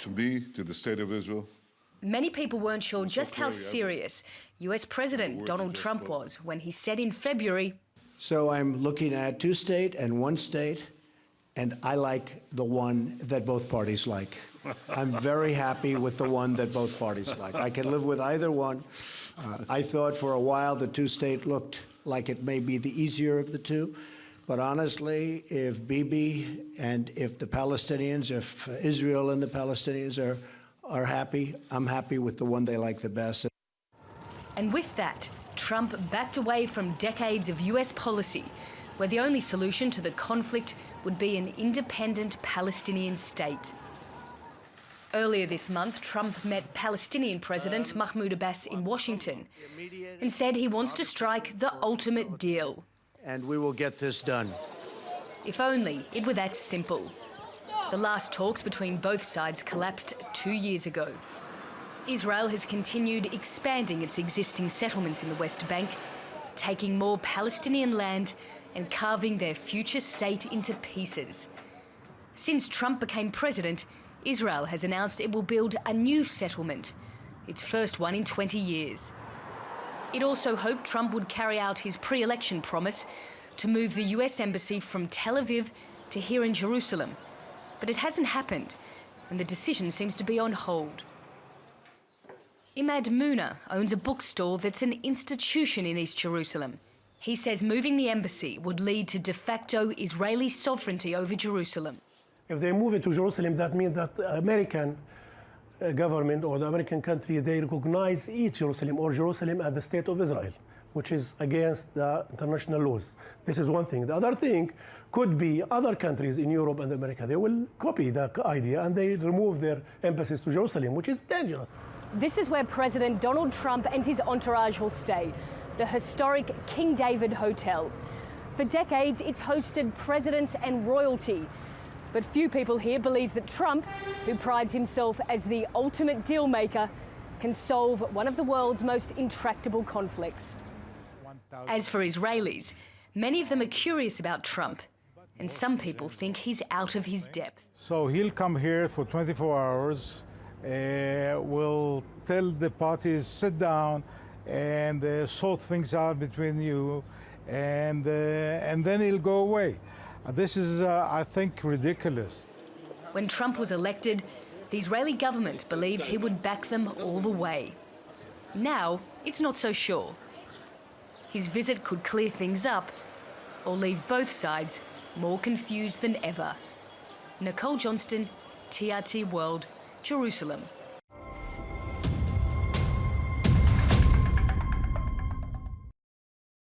to me, to the state of Israel. Many people weren't sure just how serious US President Donald Trump was when he said in February, "So I'm looking at two-state and one-state, and I like the one that both parties like. I'm very happy with the one that both parties like. I can live with either one. I thought for a while the two-state looked like it may be the easier of the two. But honestly, if Bibi and if the Palestinians, if Israel and the Palestinians are happy, I'm happy with the one they like the best." And with that, Trump backed away from decades of US policy, where the only solution to the conflict would be an independent Palestinian state. Earlier this month, Trump met Palestinian President Mahmoud Abbas in Washington and said he wants to strike the ultimate deal. And we will get this done. If only it were that simple. The last talks between both sides collapsed 2 years ago. Israel has continued expanding its existing settlements in the West Bank, taking more Palestinian land and carving their future state into pieces. Since Trump became president, Israel has announced it will build a new settlement, its first one in 20 years. It also hoped Trump would carry out his pre-election promise to move the US embassy from Tel Aviv to here in Jerusalem. But it hasn't happened, and the decision seems to be on hold. Imad Muna owns a bookstore that's an institution in East Jerusalem. He says moving the embassy would lead to de facto Israeli sovereignty over Jerusalem. If they move it to Jerusalem, that means that the American government or the American country, they recognize East Jerusalem or Jerusalem as the state of Israel, which is against the international laws. This is one thing. The other thing could be other countries in Europe and America. They will copy the idea and they remove their embassies to Jerusalem, which is dangerous. This is where President Donald Trump and his entourage will stay, the historic King David Hotel. For decades, it's hosted presidents and royalty. But few people here believe that Trump, who prides himself as the ultimate deal maker, can solve one of the world's most intractable conflicts. As for Israelis, many of them are curious about Trump, and some people think he's out of his depth. So he'll come here for 24 hours, will tell the parties, sit down and sort things out between you, and then he'll go away. This is, I think, ridiculous. When Trump was elected, the Israeli government believed he would back them all the way. Now, it's not so sure. His visit could clear things up or leave both sides more confused than ever. Nicole Johnston, TRT World, Jerusalem.